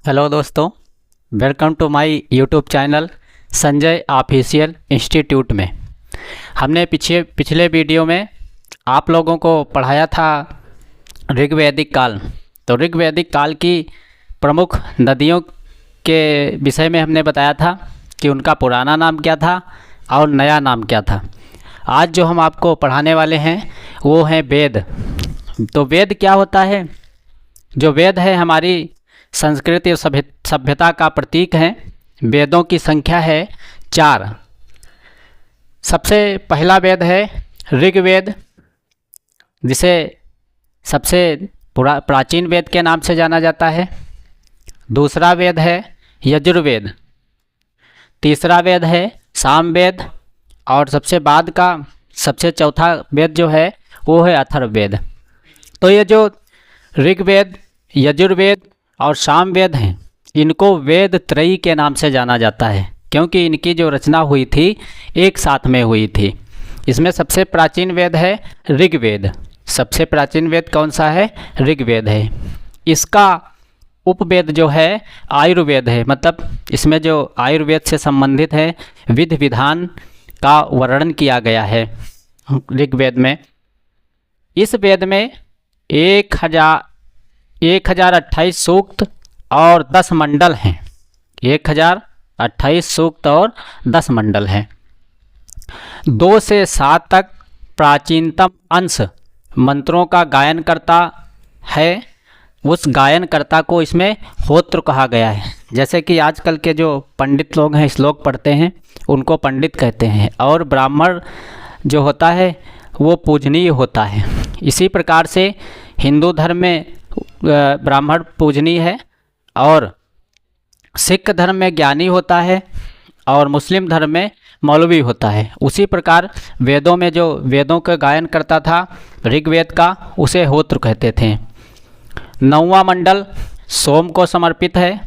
Hello दोस्तों, welcome to my YouTube channel Sanjay official institute में। हमने पिछले वीडियो में आप लोगों को पढ़ाया था ऋग्वैदिक काल। तो ऋग्वैदिक काल की प्रमुख नदियों के विषय में हमने बताया था कि उनका पुराना नाम क्या था और नया नाम क्या था। आज जो हम आपको पढ़ाने वाले हैं वो हैं वेद। तो वेद क्या होता है? जो वेद है हमारी संस्कृति और सभ्यता का प्रतीक है। वेदों की संख्या है 4। सबसे पहला वेद है ऋग्वेद, जिसे सबसे प्राचीन वेद के नाम से जाना जाता है। दूसरा वेद है यजुर्वेद। तीसरा वेद है सामवेद। और सबसे बाद का सबसे चौथा वेद जो है वो है अथर्ववेद। तो ये जो ऋग्वेद, यजुर्वेद और सामवेद हैं, इनको वेद त्रयी के नाम से जाना जाता है, क्योंकि इनकी जो रचना हुई थी एक साथ में हुई थी। इसमें सबसे प्राचीन वेद है ऋग्वेद। सबसे प्राचीन वेद कौन सा है? ऋग्वेद है। इसका उपवेद जो है आयुर्वेद है। मतलब इसमें जो आयुर्वेद से संबंधित है विधि विधान का वर्णन किया गया है ऋग्वेद में। इस वेद में 1028 सूक्त और 10 मंडल हैं। 1028 सूक्त और 10 मंडल हैं। 2 से 7 तक प्राचीनतम अंश मंत्रों का गायन करता है। उस गायनकर्ता को इसमें होत्र कहा गया है। जैसे कि आजकल के जो पंडित लोग हैं, श्लोक पढ़ते हैं, उनको पंडित कहते हैं। और ब्राह्मण जो होता है वो पूजनीय होता है। इसी प्रकार से हिंदू धर्म में ब्राह्मण पूजनीय है, और सिख धर्म में ज्ञानी होता है, और मुस्लिम धर्म में मौलवी होता है। उसी प्रकार वेदों में जो वेदों का गायन करता था ऋग्वेद का, उसे होत्र कहते थे। 9वां मंडल सोम को समर्पित है।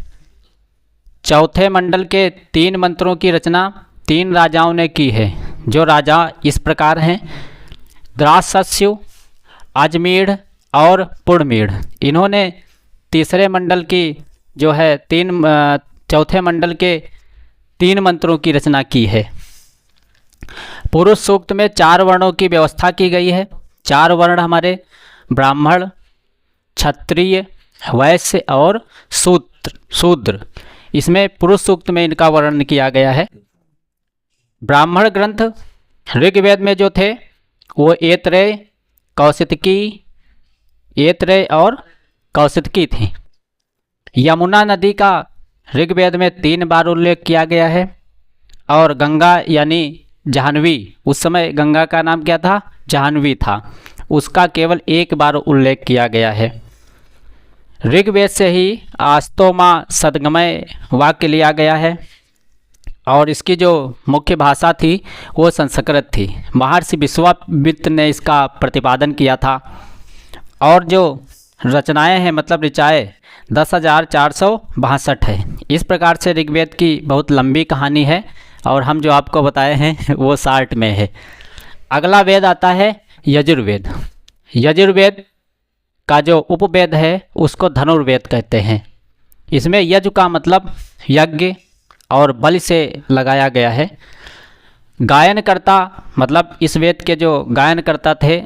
चौथे मंडल के 3 मंत्रों की रचना 3 राजाओं ने की है। जो राजा इस प्रकार हैं: द्रासस्यु, अजमीढ़ और पुड़मीढ़। इन्होंने तीसरे मंडल की जो है चौथे मंडल के 3 मंत्रों की रचना की है। पुरुष सूक्त में 4 वर्णों की व्यवस्था की गई है। 4 वर्ण हमारे ब्राह्मण, क्षत्रिय, वैश्य और शूद्र। इसमें पुरुष सूक्त में इनका वर्णन किया गया है। ब्राह्मण ग्रंथ ऋग्वेद में जो थे वो ऐतरेय, और कौशितकी थी। यमुना नदी का ऋग्वेद में 3 बार उल्लेख किया गया है। और गंगा यानी जाह्नवी, उस समय गंगा का नाम क्या था? जाह्नवी था। उसका केवल 1 बार उल्लेख किया गया है। ऋग्वेद से ही आस्तोमा सद्गमय वाक्य लिया गया है। और इसकी जो मुख्य भाषा थी वो संस्कृत थी। महर्षि विश्वामित्र ने इसका प्रतिपादन किया था। और जो रचनाएं हैं, मतलब ऋचाएँ, 10,462 है। इस प्रकार से ऋग्वेद की बहुत लंबी कहानी है, और हम जो आपको बताए हैं वो शार्ट में है। अगला वेद आता है यजुर्वेद। यजुर्वेद का जो उपवेद है उसको धनुर्वेद कहते हैं। इसमें यजु का मतलब यज्ञ और बलि से लगाया गया है। गायनकर्ता, मतलब इस वेद के जो गायनकर्ता थे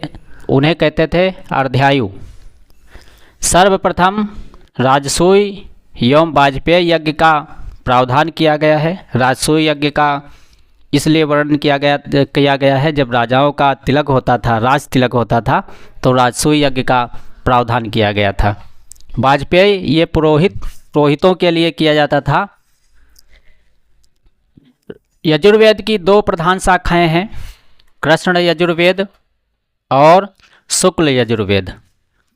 उन्हें कहते थे अर्ध्यायु। सर्वप्रथम राजसूय एवं वाजपेय यज्ञ का प्रावधान किया गया है। राजसूय यज्ञ का इसलिए वर्णन किया गया है जब राजाओं का तिलक होता था, राज तिलक होता था, तो राजसूय यज्ञ का प्रावधान किया गया था। वाजपेय ये पुरोहितों के लिए किया जाता था। यजुर्वेद की 2 प्रधान शाखाएं हैं, कृष्ण यजुर्वेद और शुक्ल यजुर्वेद।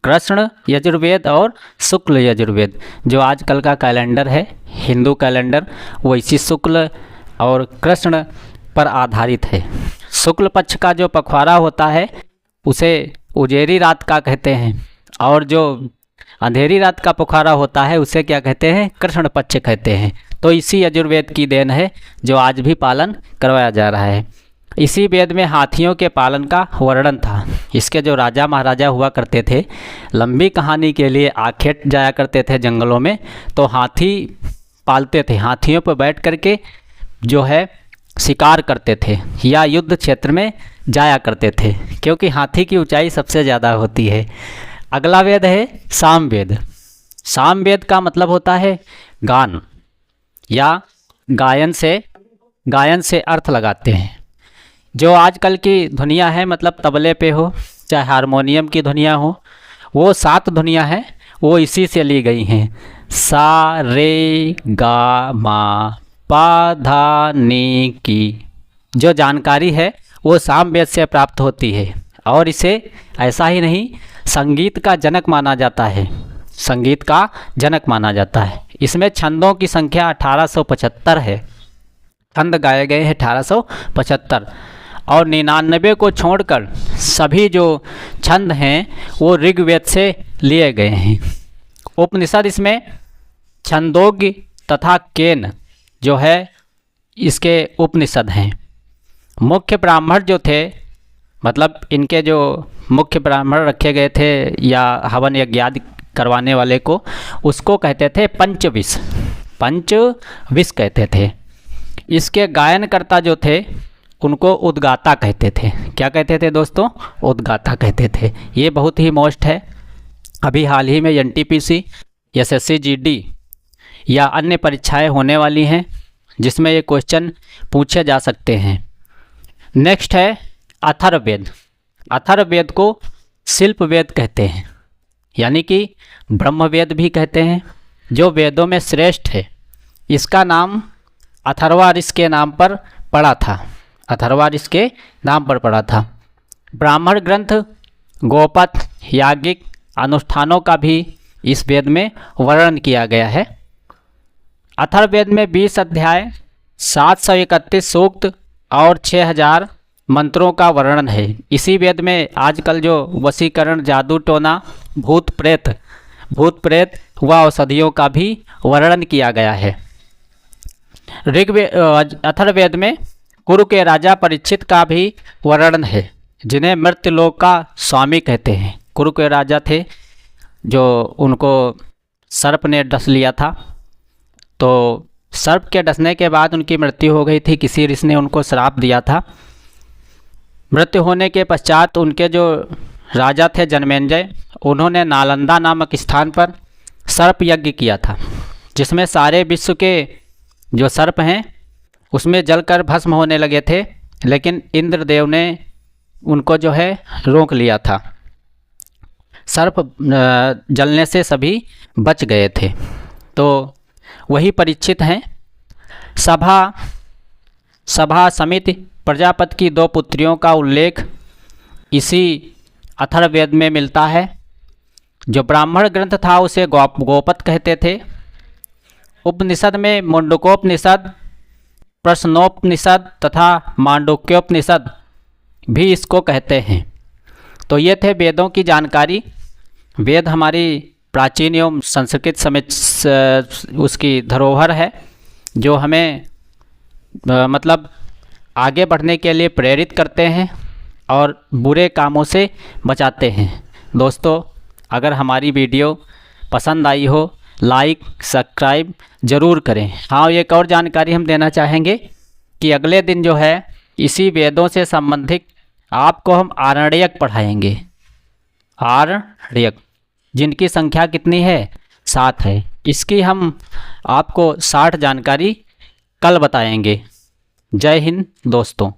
कृष्ण यजुर्वेद और शुक्ल यजुर्वेद। जो आजकल का कैलेंडर है हिंदू कैलेंडर, वो इसी शुक्ल और कृष्ण पर आधारित है। शुक्ल पक्ष का जो पखवाड़ा होता है उसे उजेरी रात का कहते हैं, और जो अंधेरी रात का पखवाड़ा होता है उसे क्या कहते हैं? कृष्ण पक्ष कहते हैं। तो इसी यजुर्वेद की देन है जो आज भी पालन करवाया जा रहा है। इसी वेद में हाथियों के पालन का वर्णन था। इसके जो राजा महाराजा हुआ करते थे, लंबी कहानी के लिए आखेट जाया करते थे जंगलों में, तो हाथी पालते थे। हाथियों पर बैठ करके जो है शिकार करते थे या युद्ध क्षेत्र में जाया करते थे, क्योंकि हाथी की ऊंचाई सबसे ज़्यादा होती है। अगला वेद है सामवेद। सामवेद का मतलब होता है गान या गायन से अर्थ लगाते हैं। जो आजकल की धुनिया है, मतलब तबले पे हो चाहे हारमोनियम की धुनिया हो, वो 7 धुनिया है, वो इसी से ली गई हैं। सा रे गा मा पा धा नी की जो जानकारी है वो सामवेद से प्राप्त होती है। और इसे ऐसा ही नहीं, संगीत का जनक माना जाता है। संगीत का जनक माना जाता है। इसमें छंदों की संख्या 1875 है। छंद गाए गए हैं 1875, और 99 को छोड़कर सभी जो छंद हैं वो ऋग्वेद से लिए गए हैं। उपनिषद इसमें छंदोग्य तथा केन जो है इसके उपनिषद हैं। मुख्य ब्राह्मण जो थे, मतलब इनके जो मुख्य ब्राह्मण रखे गए थे या हवन यज्ञ आदि करवाने वाले को, उसको कहते थे पंचविश। पंचविश कहते थे। इसके गायनकर्ता जो थे उनको उद्गाता कहते थे। क्या कहते थे दोस्तों? उद्गाता कहते थे। ये बहुत ही मोस्ट है। अभी हाल ही में एनटीपीसी, एसएससी, जीडी या अन्य परीक्षाएं होने वाली हैं जिसमें ये क्वेश्चन पूछे जा सकते हैं। नेक्स्ट है अथर्ववेद। अथर्ववेद को शिल्पवेद कहते हैं, यानी कि ब्रह्मवेद भी कहते हैं, जो वेदों में श्रेष्ठ है। इसका नाम अथर्वा ऋषि के नाम पर पड़ा था। अथर्वा ऋषि के नाम पर पड़ा था। ब्राह्मण ग्रंथ, गोपथ, याज्ञिक अनुष्ठानों का भी इस वेद में वर्णन किया गया है। अथर्ववेद में 20 अध्याय, 731 सूक्त और 6000 मंत्रों का वर्णन है। इसी वेद में आजकल जो वशीकरण, जादू टोना, भूत प्रेत व औषधियों का भी वर्णन किया गया है। अथर्ववेद में कुरु के राजा परीक्षित का भी वर्णन है, जिन्हें मृत्युलोक का स्वामी कहते हैं। कुरु के राजा थे जो उनको सर्प ने डस लिया था, तो सर्प के डसने के बाद उनकी मृत्यु हो गई थी। किसी ऋषि ने उनको श्राप दिया था। मृत्यु होने के पश्चात उनके जो राजा थे जनमेजय, उन्होंने नालंदा नामक स्थान पर सर्प यज्ञ किया था, जिसमें सारे विश्व के जो सर्प हैं उसमें जलकर भस्म होने लगे थे, लेकिन इंद्रदेव ने उनको जो है रोक लिया था। सर्प जलने से सभी बच गए थे। तो वही परीक्षित हैं। सभा समिति प्रजापति की 2 पुत्रियों का उल्लेख इसी अथर्ववेद में मिलता है। जो ब्राह्मण ग्रंथ था उसे गोपथ कहते थे। उपनिषद में मुंडकोपनिषद, प्रश्नोपनिषद तथा मांडुक्योपनिषद भी इसको कहते हैं। तो ये थे वेदों की जानकारी। वेद हमारी प्राचीन एवं संस्कृत समय उसकी धरोहर है, जो हमें मतलब आगे बढ़ने के लिए प्रेरित करते हैं और बुरे कामों से बचाते हैं। दोस्तों, अगर हमारी वीडियो पसंद आई हो, लाइक सब्सक्राइब ज़रूर करें। हाँ, एक और जानकारी हम देना चाहेंगे कि अगले दिन जो है इसी वेदों से संबंधित आपको हम आरण्यक पढ़ाएंगे। आरण्यक, जिनकी संख्या कितनी है? 7 है। इसकी हम आपको 60 जानकारी कल बताएंगे। जय हिंद दोस्तों।